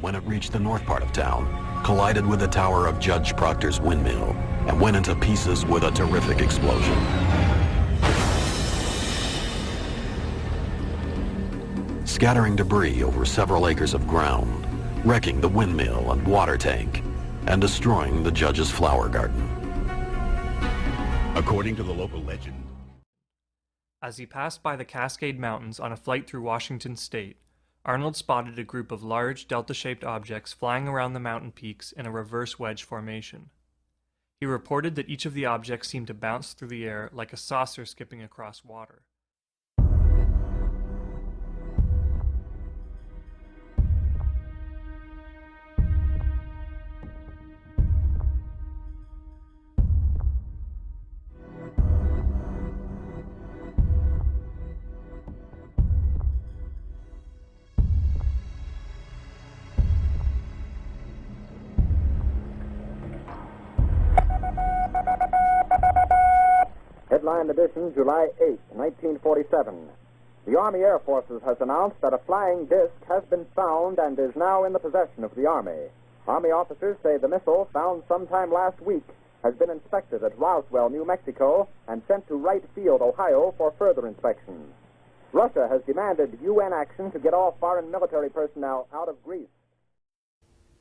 when it reached the north part of town, collided with the tower of Judge Proctor's windmill, and went into pieces with a terrific explosion. Scattering debris over several acres of ground, wrecking the windmill and water tank, and destroying the judge's flower garden. According to the local legend, as he passed by the Cascade Mountains on a flight through Washington state, Arnold spotted a group of large delta-shaped objects flying around the mountain peaks in a reverse wedge formation. He reported that each of the objects seemed to bounce through the air like a saucer skipping across water. Headline edition, July 8, 1947. The Army Air Forces has announced that a flying disc has been found and is now in the possession of the Army. Army officers say the missile, found sometime last week, has been inspected at Roswell, New Mexico, and sent to Wright Field, Ohio, for further inspection. Russia has demanded UN action to get all foreign military personnel out of Greece.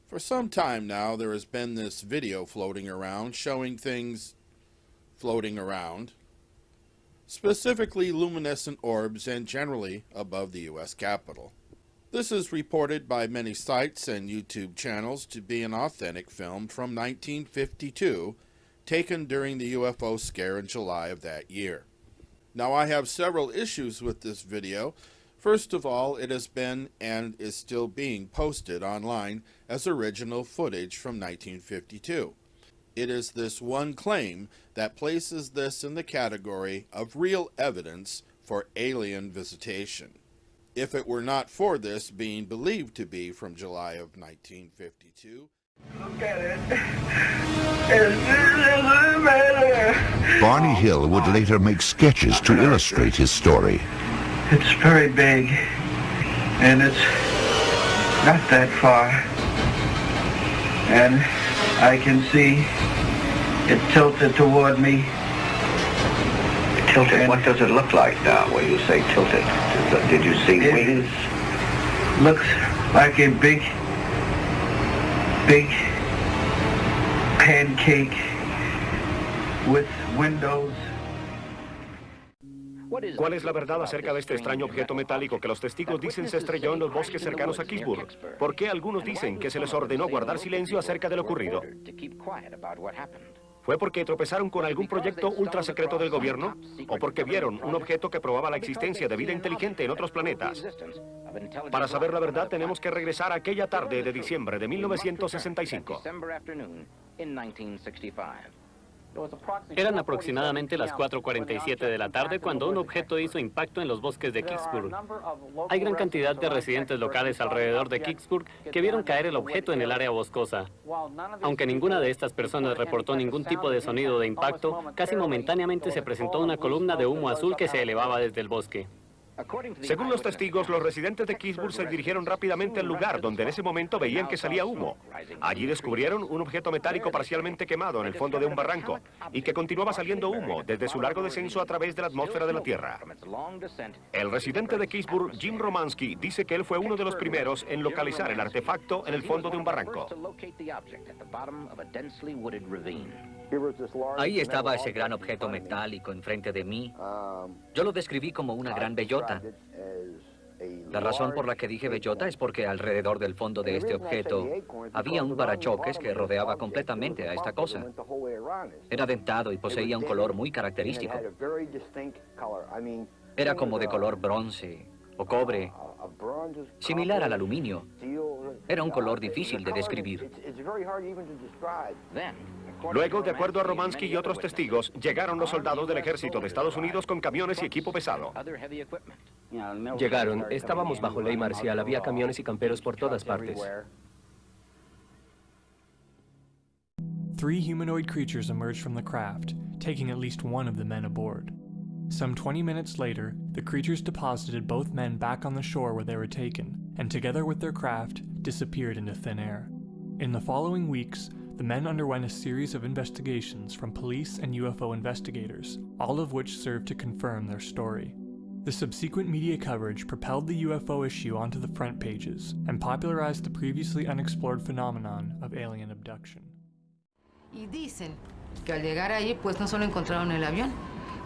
For some time now, there has been this video floating around showing things floating around, specifically luminescent orbs and generally above the U.S. Capitol. This is reported by many sites and YouTube channels to be an authentic film from 1952, taken during the UFO scare in July of that year. Now, I have several issues with this video. First of all, it has been and is still being posted online as original footage from 1952. It is this one claim that places this in the category of real evidence for alien visitation. If it were not for this being believed to be from July of 1952. Look at it. It's Barney Hill would later make sketches to illustrate his story. It's very big, and it's not that far. And I can see it tilted toward me. Tilted? What does it look like now when you say tilted? Did you see wings? Looks like a big pancake with windows. ¿Cuál es la verdad acerca de este extraño objeto metálico que los testigos dicen se estrelló en los bosques cercanos a Kingsburg? ¿Por qué algunos dicen que se les ordenó guardar silencio acerca de lo ocurrido? ¿Fue porque tropezaron con algún proyecto ultra secreto del gobierno? ¿O porque vieron un objeto que probaba la existencia de vida inteligente en otros planetas? Para saber la verdad tenemos que regresar a aquella tarde de diciembre de 1965. Eran aproximadamente las 4:47 de la tarde cuando un objeto hizo impacto en los bosques de Kingsburg. Hay gran cantidad de residentes locales alrededor de Kingsburg que vieron caer el objeto en el área boscosa. Aunque ninguna de estas personas reportó ningún tipo de sonido de impacto, casi momentáneamente se presentó una columna de humo azul que se elevaba desde el bosque. Según los testigos, los residentes de Kingsburg se dirigieron rápidamente al lugar donde en ese momento veían que salía humo. Allí descubrieron un objeto metálico parcialmente quemado en el fondo de un barranco y que continuaba saliendo humo desde su largo descenso a través de la atmósfera de la Tierra. El residente de Kingsburg, Jim Romansky, dice que él fue uno de los primeros en localizar el artefacto en el fondo de un barranco. Ahí estaba ese gran objeto metálico enfrente de mí. Yo lo describí como una gran bellota. La razón por la que dije bellota es porque alrededor del fondo de este objeto había un parachoques que rodeaba completamente a esta cosa. Era dentado y poseía un color muy característico. Era como de color bronce o cobre, similar al aluminio. Era un color difícil de describir. Luego, de acuerdo a Romansky y otros testigos, llegaron los soldados del ejército de Estados Unidos con camiones y equipo pesado. Llegaron, estábamos bajo ley marcial, había camiones y camperos por todas partes. 3 humanoid creatures emerged from the craft, taking at least one of the men aboard. Some 20 minutes later, the creatures deposited both men back on the shore where they were taken, and together with their craft, disappeared into thin air. In the following weeks, the men underwent a series of investigations from police and UFO investigators, all of which served to confirm their story. The subsequent media coverage propelled the UFO issue onto the front pages and popularized the previously unexplored phenomenon of alien abduction. Y dicen que al llegar ahí pues no solo encontraron el avión,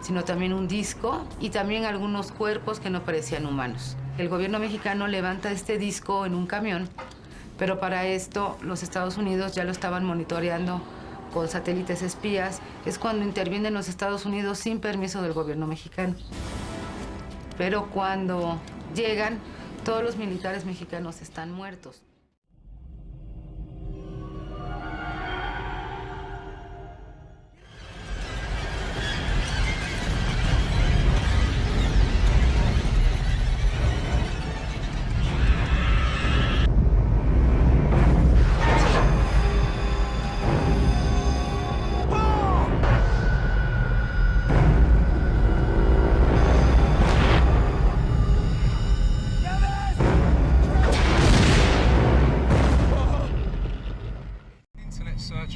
sino también un disco y también algunos cuerpos que no parecían humanos. El gobierno mexicano levanta este disco en un camión, pero para esto los Estados Unidos ya lo estaban monitoreando con satélites espías. Es cuando intervienen los Estados Unidos sin permiso del gobierno mexicano. Pero cuando llegan, todos los militares mexicanos están muertos.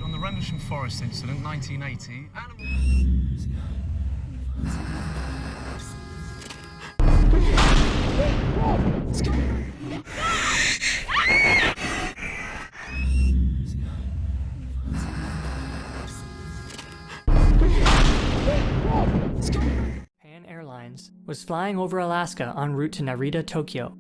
On the Rendlesham Forest incident, 1980, Pan Airlines was flying over Alaska en route to Narita, Tokyo.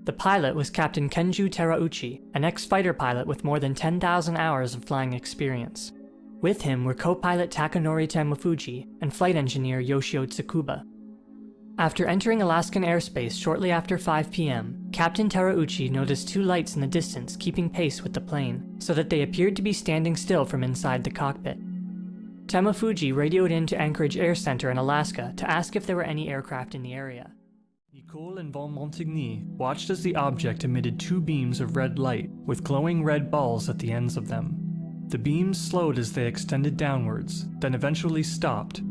The pilot was Captain Kenju Terauchi, an ex-fighter pilot with more than 10,000 hours of flying experience. With him were co-pilot Takanori Tamafuji and flight engineer Yoshio Tsukuba. After entering Alaskan airspace shortly after 5 p.m., Captain Terauchi noticed two lights in the distance keeping pace with the plane, so that they appeared to be standing still from inside the cockpit. Tamafuji radioed in to Anchorage Air Center in Alaska to ask if there were any aircraft in the area. Nicole and von Montigny watched as the object emitted two beams of red light with glowing red balls at the ends of them. The beams slowed as they extended downwards, then eventually stopped.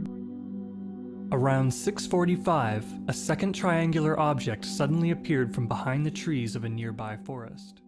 Around 6:45, a second triangular object suddenly appeared from behind the trees of a nearby forest.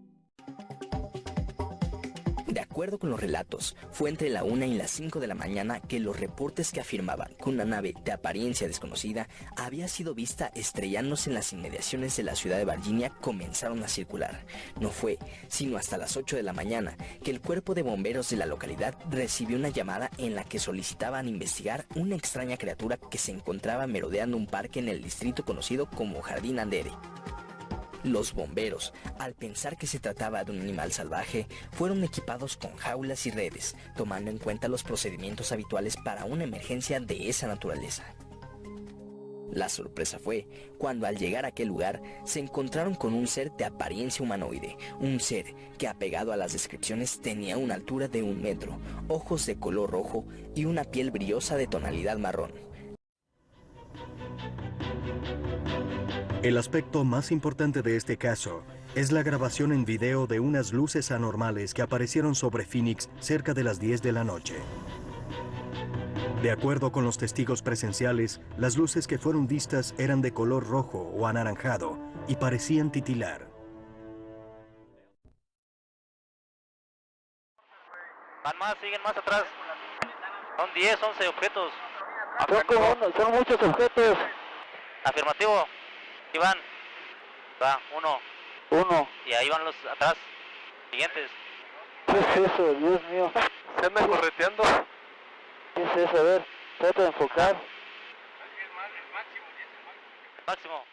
De acuerdo con los relatos, fue entre la 1 y las 5 de la mañana que los reportes que afirmaban que una nave de apariencia desconocida había sido vista estrellándose en las inmediaciones de la ciudad de Virginia comenzaron a circular. No fue sino hasta las 8 de la mañana que el cuerpo de bomberos de la localidad recibió una llamada en la que solicitaban investigar una extraña criatura que se encontraba merodeando un parque en el distrito conocido como Jardín Andere. Los bomberos, al pensar que se trataba de un animal salvaje, fueron equipados con jaulas y redes, tomando en cuenta los procedimientos habituales para una emergencia de esa naturaleza. La sorpresa fue cuando al llegar a aquel lugar se encontraron con un ser de apariencia humanoide, un ser que apegado a las descripciones tenía una altura de 1 metro, ojos de color rojo y una piel brillosa de tonalidad marrón. El aspecto más importante de este caso es la grabación en video de unas luces anormales que aparecieron sobre Phoenix cerca de las 10 de la noche. De acuerdo con los testigos presenciales, las luces que fueron vistas eran de color rojo o anaranjado y parecían titilar. Van más, siguen más atrás. Son 10, 11 objetos. Son muchos objetos. Afirmativo. Ahí van. Va, uno. Y ahí van los atrás. Siguientes. ¿Qué es eso? Dios mío. ¿Se anda correteando? ¿Qué es eso? A ver, trata de enfocar. Máximo.